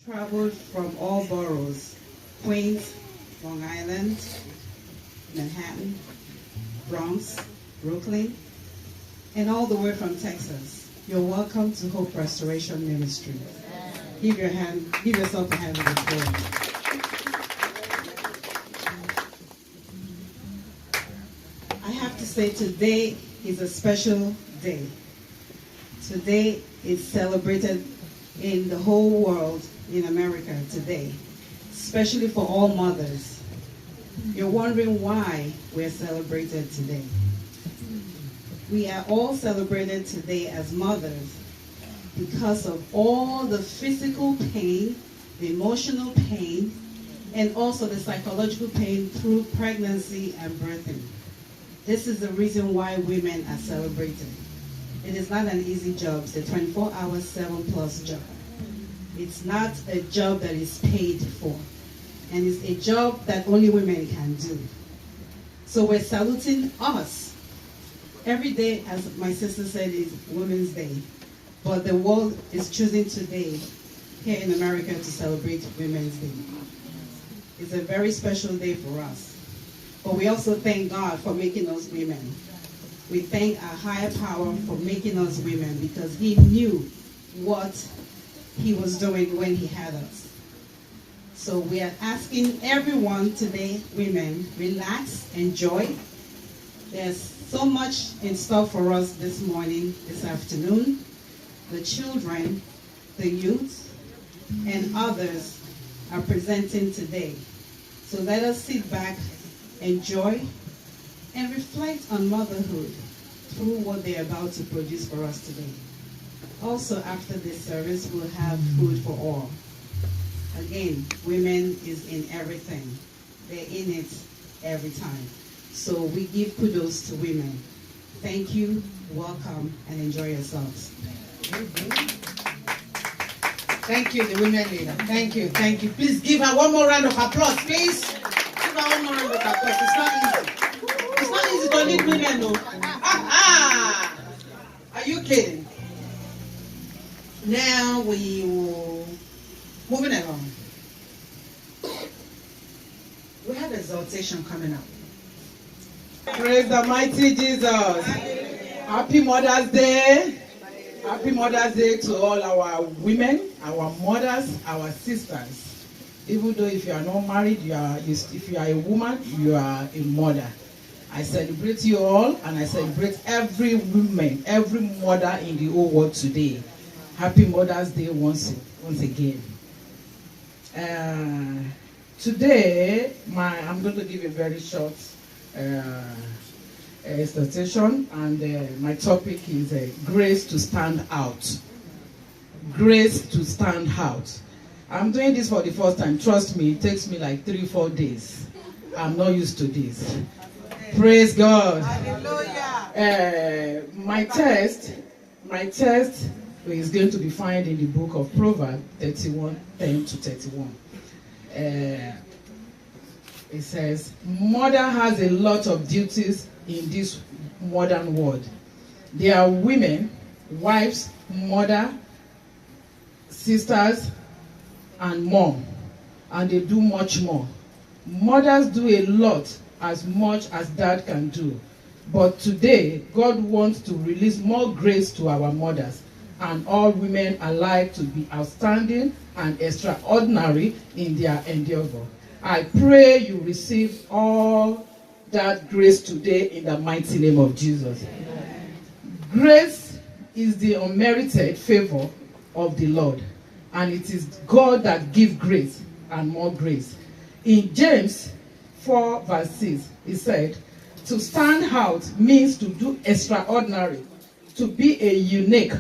Traveled from all boroughs, Queens, Long Island, Manhattan, Bronx, Brooklyn, and all the way from Texas. You're welcome to Hope Restoration Ministry. Give yourself a hand of applause. I have to say today is a special day. Today is celebrated in the whole world, in America today, especially for all mothers. You're wondering why we're celebrated today. We are all celebrated today as mothers because of all the physical pain, the emotional pain, and also the psychological pain through pregnancy and birthing. This is the reason why women are celebrated. It is not an easy job. It's a 24-hour, 7+ job. It's not a job that is paid for. And it's a job that only women can do. So we're saluting us. Every day, as my sister said, is Women's Day. But the world is choosing today, here in America, to celebrate Women's Day. It's a very special day for us. But we also thank God for making us women. We thank our higher power for making us women because he knew what he was doing when he had us. So we are asking everyone today, women, relax, enjoy. There's so much in store for us this morning, this afternoon. The children, the youth, and others are presenting today. So let us sit back, enjoy, and reflect on motherhood through what they're about to produce for us today. Also, after this service, we'll have food for all. Again, women is in everything. They're in it every time. So we give kudos to women. Thank you, welcome, and enjoy yourselves. Thank you, the women leader. Thank you, thank you. Please give her one more round of applause, please. Give her one more round of applause. It's not easy. It's not easy to lead women, no. Are you kidding? Now we will moving along. We have exhortation coming up. Praise the mighty Jesus. Happy Mother's Day. Happy Mother's Day to all our women, our mothers, our sisters. Even though if you are not married, if you are a woman, you are a mother. I celebrate you all, and I celebrate every woman, every mother in the whole world today. Happy Mother's Day once again. Today, I'm going to give a very short exhortation, and my topic is grace to stand out. Grace to stand out. I'm doing this for the first time. Trust me, it takes me like 3-4 days. I'm not used to this. Praise God. Hallelujah. My text is going to be found in the book of Proverbs 31:10-31. It says, mother has a lot of duties in this modern world. There are women, wives, mother, sisters, and mom, and they do much more. Mothers do a lot, as much as dad can do. But today, God wants to release more grace to our mothers and all women alike to be outstanding and extraordinary in their endeavor. I pray you receive all that grace today in the mighty name of Jesus. Amen. Grace is the unmerited favor of the Lord, and it is God that gives grace and more grace. In James 4:6, it said, to stand out means to do extraordinary, to be a unique,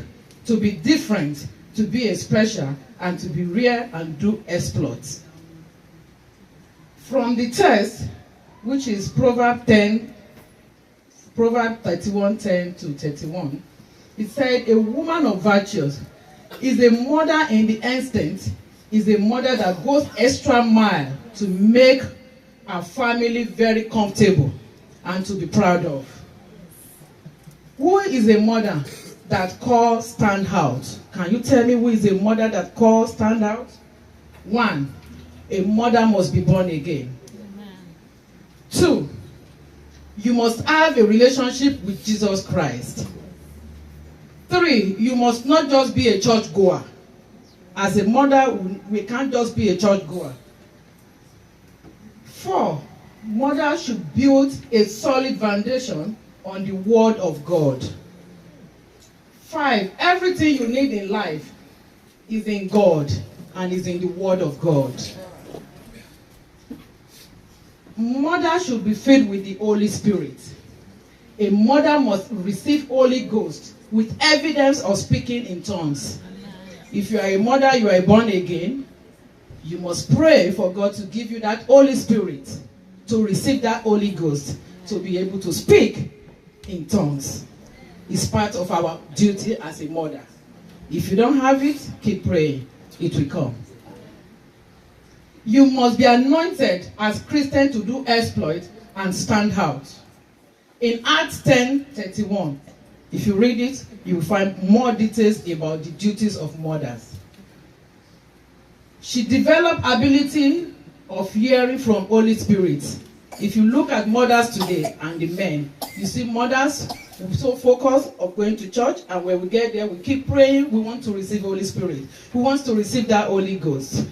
to be different, to be a special, and to be rare and do exploits. From the text, which is Proverbs 31:10-31, it said, a woman of virtues is a mother in the instant, is a mother that goes extra mile to make her family very comfortable and to be proud of. Who is a mother that calls stand out? Can you tell me who is a mother that calls stand out? 1, a mother must be born again. 2, you must have a relationship with Jesus Christ. 3, you must not just be a church goer. As a mother, we can't just be a church goer. 4, mother should build a solid foundation on the word of God. 5, everything you need in life is in God and is in the word of God. Mother should be filled with the Holy Spirit. A mother must receive Holy Ghost with evidence of speaking in tongues. If you are a mother, you are born again, you must pray for God to give you that Holy Spirit, to receive that Holy Ghost, to be able to speak in tongues. It's part of our duty as a mother. If you don't have it, keep praying. It will come. You must be anointed as Christian to do exploit and stand out. In Acts 10:31, if you read it, you will find more details about the duties of mothers. She developed ability of hearing from Holy Spirit. If you look at mothers today and the men, you see mothers so focused on going to church, and when we get there, we keep praying. We want to receive Holy Spirit. Who wants to receive that Holy Ghost?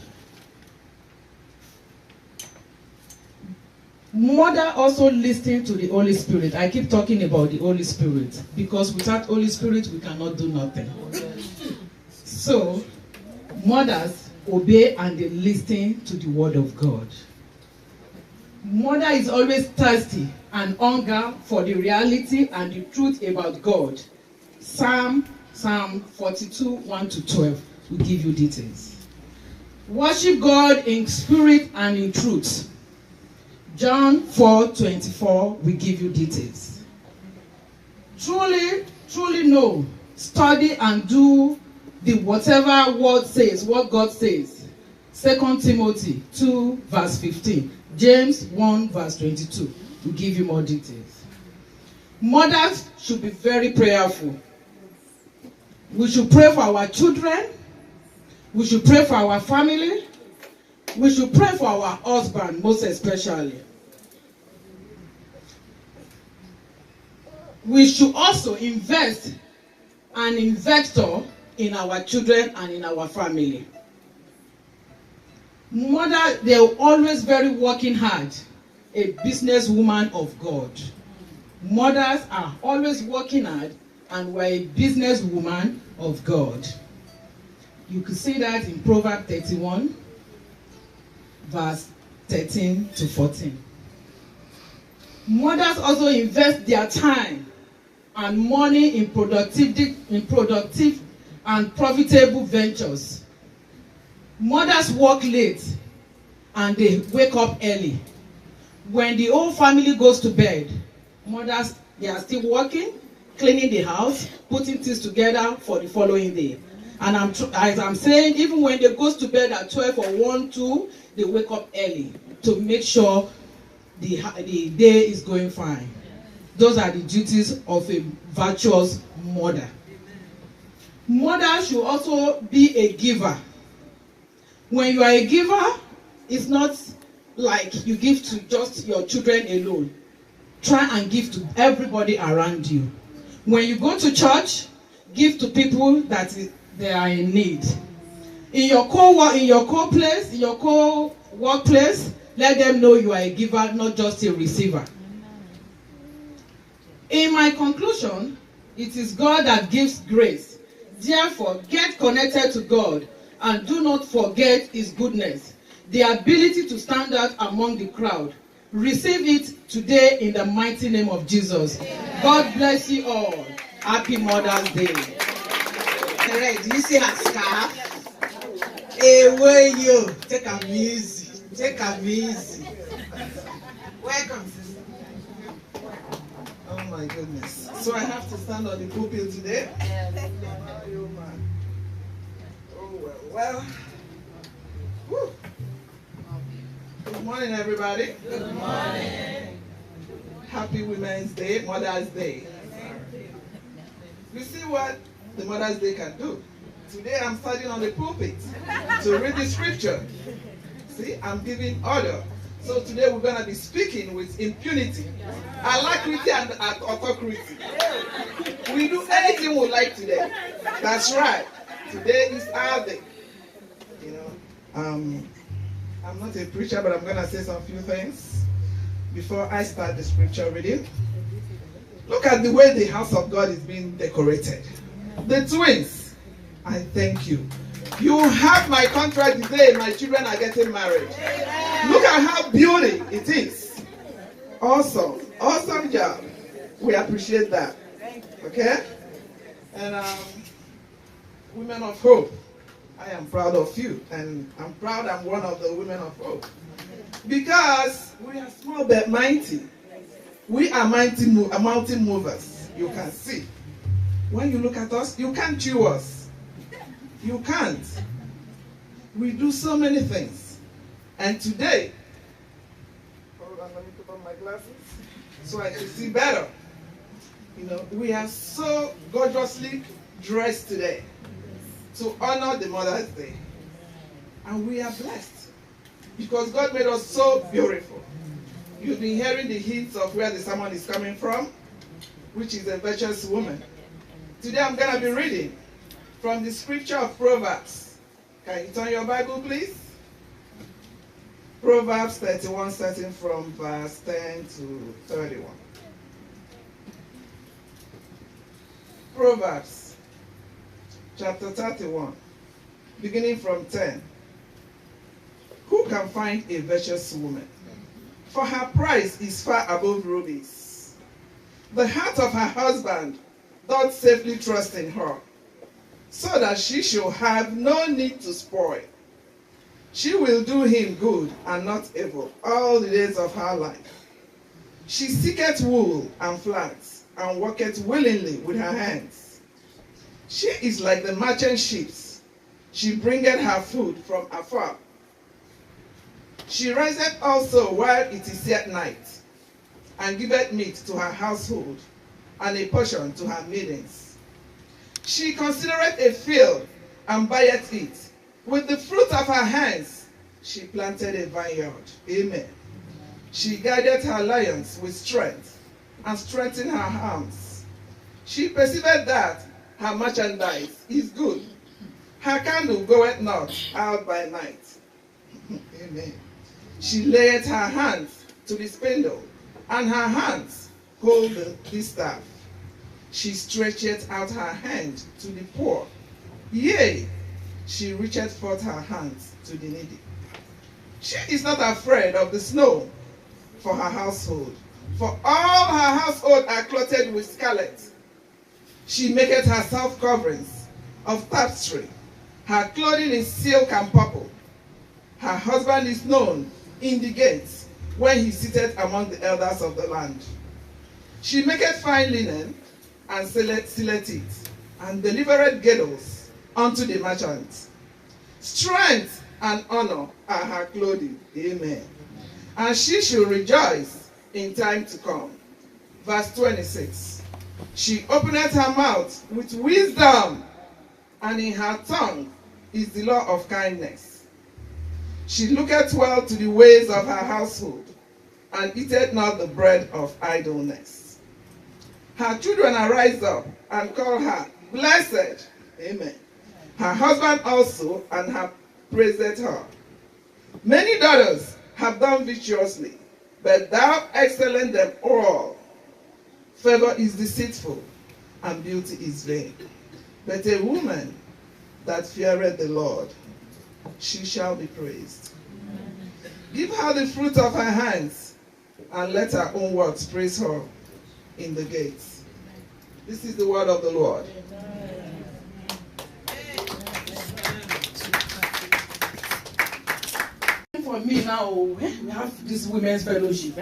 Mother also listening to the Holy Spirit. I keep talking about the Holy Spirit because without Holy Spirit, we cannot do nothing. So, mothers obey and they listen to the word of God. Mother is always thirsty and hunger for the reality and the truth about God. Psalm 42, 1-12 will give you details. Worship God in spirit and in truth. John 4:24 will give you details. Truly, truly know, study and do the whatever word says, what God says. 2 Timothy 2:15. James 1:22 will give you more details. Mothers should be very prayerful. We should pray for our children. We should pray for our family. We should pray for our husband, most especially. We should also invest an investor in our children and in our family. Mother, they're always very working hard, a businesswoman of God. Mothers are always working hard, and we're a businesswoman of God. You can see that in Proverbs 31. Verse 13-14. Mothers also invest their time and money in productive and profitable ventures. Mothers work late and they wake up early. When the whole family goes to bed, mothers, they are still working, cleaning the house, putting things together for the following day. And as I'm saying, even when they go to bed at 12 or 1, 2, they wake up early to make sure the day is going fine. Those are the duties of a virtuous mother. Mother should also be a giver. When you are a giver, it's not like you give to just your children alone. Try and give to everybody around you. When you go to church, give to people that they are in need. In your workplace, let them know you are a giver, not just a receiver. In my conclusion, it is God that gives grace. Therefore, get connected to God and do not forget His goodness, the ability to stand out among the crowd. Receive it today in the mighty name of Jesus. Amen. God bless you all. Happy Mother's Day. All right, do you see her scarf? Hey, where you? Take a easy. Take a easy. Welcome, sister. Oh my goodness. So I have to stand on the pulpit today? Oh well. Woo. Good morning, everybody. Good morning. Happy Women's Day, Mother's Day. You see what the Mother's Day can do? Today I'm standing on the pulpit to read the scripture. See, I'm giving order. So today we're going to be speaking with impunity, alacrity, and autocracy. We do anything we like today. That's right. Today is our day. You know, I'm not a preacher, but I'm going to say some few things before I start the scripture reading. Look at the way the house of God is being decorated. The twins, I thank you. You have my contract today. My children are getting married. Look at how beautiful it is. Awesome. Awesome job. We appreciate that. Okay? And women of hope, I am proud of you. And I'm proud I'm one of the women of hope. Because we are small but mighty. We are mountain movers. You can see. When you look at us, you can't chew us. You can't. We do so many things. And today, hold on, let me put on my glasses so I can see better. You know, we are so gorgeously dressed today to honor the Mother's Day. And we are blessed because God made us so beautiful. You've been hearing the hints of where the sermon is coming from, which is a virtuous woman. Today I'm going to be reading from the scripture of Proverbs. Can you turn your Bible, please? Proverbs 31, starting from verse 10 to 31. Proverbs chapter 31, beginning from 10. Who can find a virtuous woman? For her price is far above rubies. The heart of her husband doth safely trust in her, so that she shall have no need to spoil. She will do him good and not evil all the days of her life. She seeketh wool and flax, and worketh willingly with her hands. She is like the merchant ships. She bringeth her food from afar. She riseth also while it is yet night, and giveth meat to her household, and a portion to her maidens. She considereth a field, and buyeth it. With the fruit of her hands she planted a vineyard. Amen. She guideth her lions with strength, and strengthened her arms. She perceiveth that her merchandise is good. Her candle goeth not out by night. Amen. She layeth her hands to the spindle, and her hands hold the distaff. She stretcheth out her hand to the poor. Yea, she reacheth forth her hands to the needy. She is not afraid of the snow for her household, for all her household are clothed with scarlet. She maketh herself coverings of tapestry. Her clothing is silk and purple. Her husband is known in the gates, when he sitteth among the elders of the land. She maketh fine linen, and sealeth it, and delivereth girdles unto the merchants. Strength and honor are her clothing. Amen. And she shall rejoice in time to come. Verse 26. She openeth her mouth with wisdom, and in her tongue is the law of kindness. She looketh well to the ways of her household, and eateth not the bread of idleness. Her children arise up and call her blessed. Amen. Her husband also, and have praised her. Many daughters have done virtuously, but thou excellent them all. Favor is deceitful, and beauty is vain. But a woman that feareth the Lord, she shall be praised. Give her the fruit of her hands, and let her own works praise her in the gates. This is the word of the Lord. For me now, we have this women's fellowship.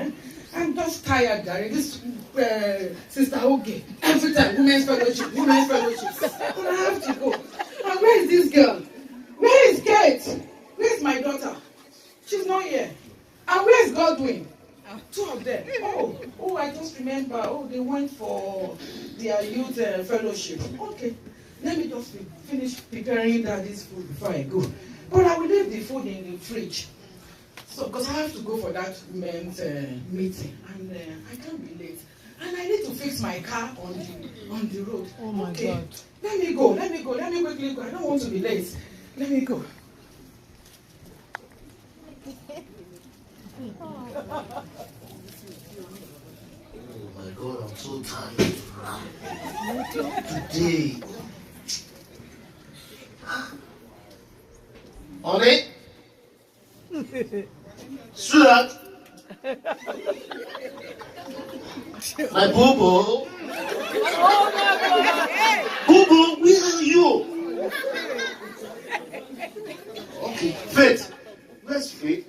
I'm just tired, Gary. This sister, okay. Every time, women's fellowship, women's fellowship. But I have to go. And where is this girl? Where is Kate? Where's my daughter? She's not here. And where's Godwin? Two of them. Oh, I just remember. Oh, they went for their youth fellowship. Okay. Let me just finish preparing daddy's food before I go. But I will leave the food in the fridge. So, because I have to go for that men's meeting, and I can't be late. And I need to fix my car on the road. Oh my God. Let me go. Let me quickly go. I don't want to be late. Let me go. Oh my God, I'm so tired. Today. Honey? Sweetheart? My boo-boo? Boo-boo, where are you? Okay, Faith. Where's Faith?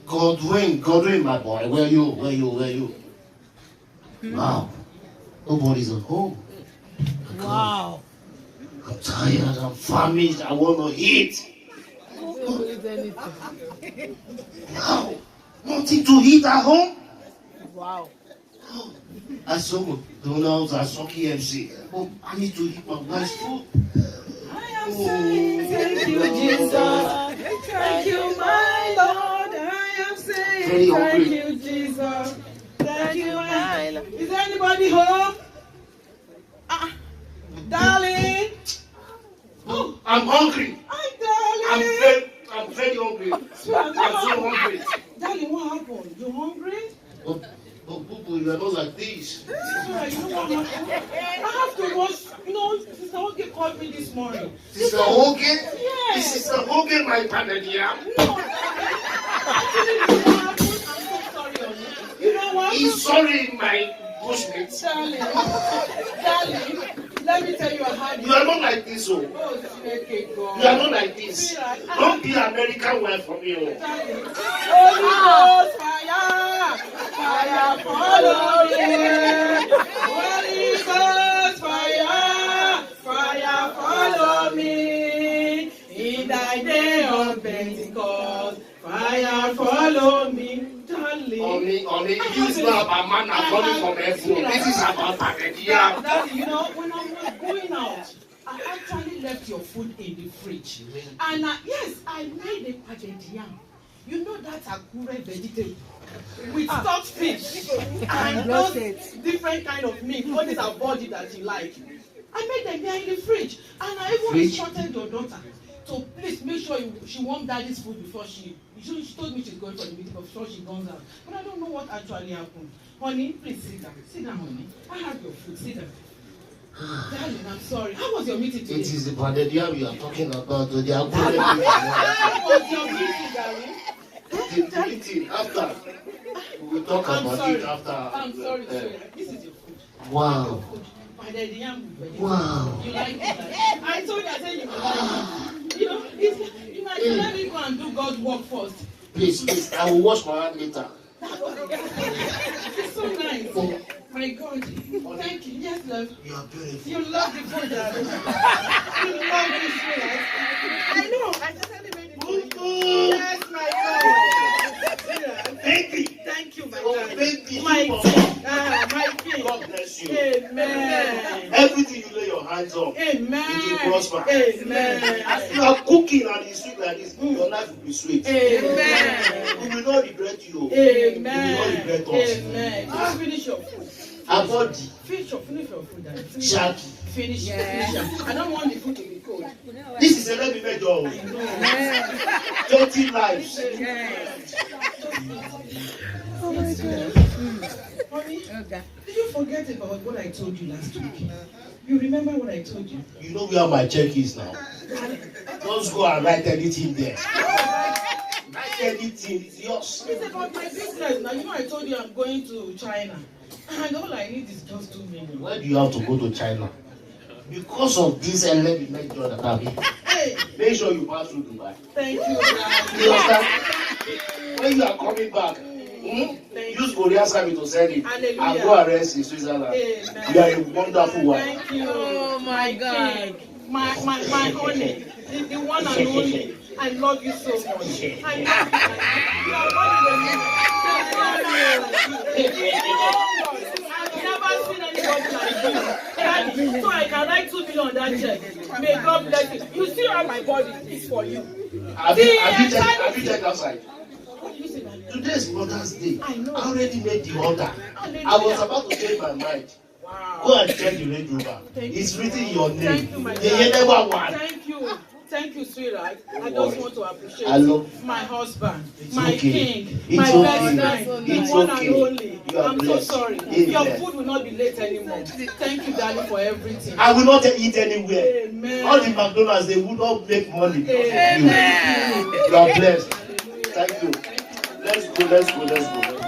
Godwin, my boy. Where are you? Wow. Nobody's at home. Wow. I'm tired, I'm famished, I want to eat. Don't eat anything. Wow. Nothing to eat at home? Wow. I saw McDonald's, I saw KFC. Oh, I need to eat my wife's food. I am saying thank you, Jesus. Thank you, my Lord. I am saying Very thank hungry. you, Jesus. Thank you, my Lord. Is anybody home? Darling. Oh, I'm hungry. hi, darling. I'm very hungry. Sweetheart, I'm so hungry. Darling, what happened? You hungry? Oh, Boo-boo, you are not like this. Sweetheart, you know what happened? I have to wash. Sister Oge called me this morning. Sister Hogan? Yes. Is Sister Hogan my panadia? No, darling. Actually, you know what happened? I'm so sorry, honey. You know what? He's sorry, my bushmate. Darling, let me tell you a hard. You are not like this, oh. Oh, okay, God. You are not like this. Don't be American wife for me, oh. Darling. Holy Ghost fire, fire follow me. Holy Ghost fire, fire follow me. In thy day of Pentecost, fire follow me. Darling. Only, this is not about manna falling from heaven. This is about panadia. Daddy, when I was going out, I actually left your food in the fridge. And yes, I made a pounded yam. You know that akure vegetable with stocked fish and those different kind of meat. What is our body that you like? I made them there in the fridge, and I even instructed your daughter to please make sure she warmed daddy's food before she told me she's going for the meeting before she goes out. But I don't know what actually happened. Honey, please sit down. Sit down, honey. I have your food. Sit down. Darling, I'm sorry. How was your meeting today? It is the panadia we are talking about. The How was your meeting, darling? The meeting after. We will talk about it after. I'm sorry, sweetheart. This is your food. Wow. Pounded yam with vegetable. Wow. You like it? I told you, I said you would like it. Let me go and do God's work first. Please, I will wash my hand later. It's so nice. My God. Thank you. Yes, love. You are beautiful. You love the food, darling. You love this food. I know. I just had to make it for you. Yes, my God. Baby. Thank you, my Oh, God. baby. My king. My king. God bless you. Amen. Everything you lay your hands on, Amen. it will prosper. Amen. As you are cooking and it's sweet like this, your life will be sweet. Amen. We will not regret you. Amen. We will not regret us. Amen. Just finish your food. Abodi, Finish your food, darling. Shaki. Finish it. I don't want the food to be cold. This is a let me major. Dirty lives. Oh my God. Honey, did you forget about what I told you last week? You remember what I told you? You know where my check is now. Don't go and write anything there. Write anything, it's yours. It's about my business now. You know I told you I'm going to China. And all I need is just 2 million. Why do you have to go to China? Because of this element major that I'm in. Hey, Make sure you pass through Dubai. thank you, You darling. understand? When you are coming back, use Korean service to send it. Hallelujah. And go arrest in Switzerland. Amen. You are a wonderful wife. Thank you. Oh my God. My honey. The one and only. I love you so much. I love you. I've never seen anybody like you. Daddy, so I can write 2 million on that check. May God bless you. You still have my body. It's for you. Have you checked outside? Today is Mother's Day. I already made the order. I was about to change my mind. Go and check the Range Rover. It's written your name. Thank you, my The darling. yellow one. Thank you, sweetheart. I just want to appreciate my husband, my okay. king, It's my okay. best friend, the one okay. and only. You are I'm blessed. so sorry. Amen. Your food will not be late anymore. Thank you, darling, for everything. I will not eat anywhere. Amen. All the McDonald's, they would not make money because Amen. of you. You are blessed. Thank you. Let's go.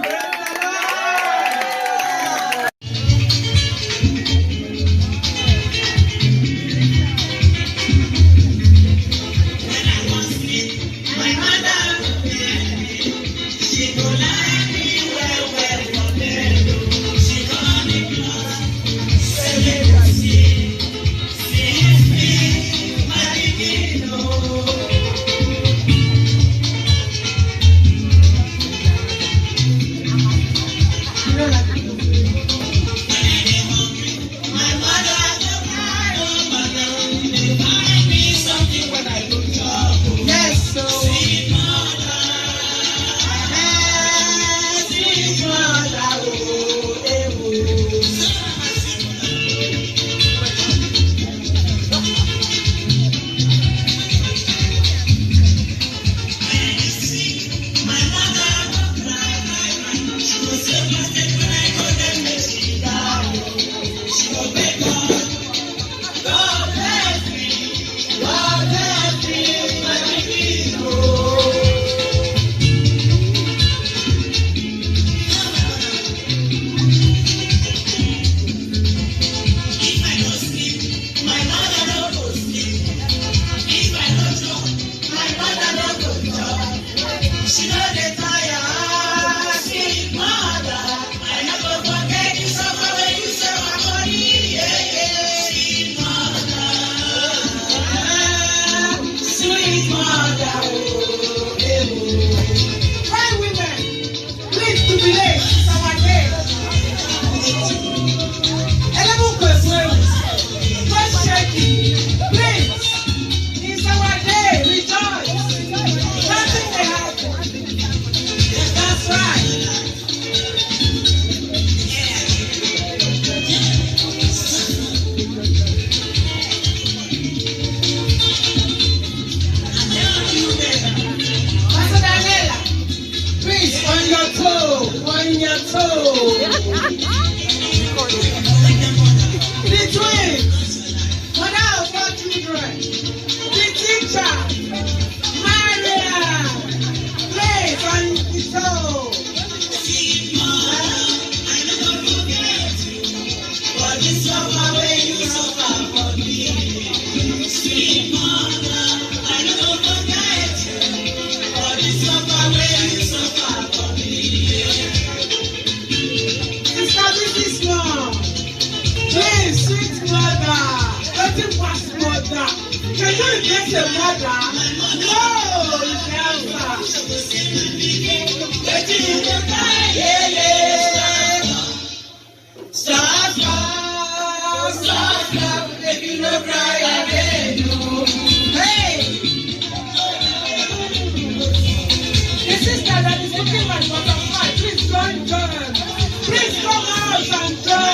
Please come out and join.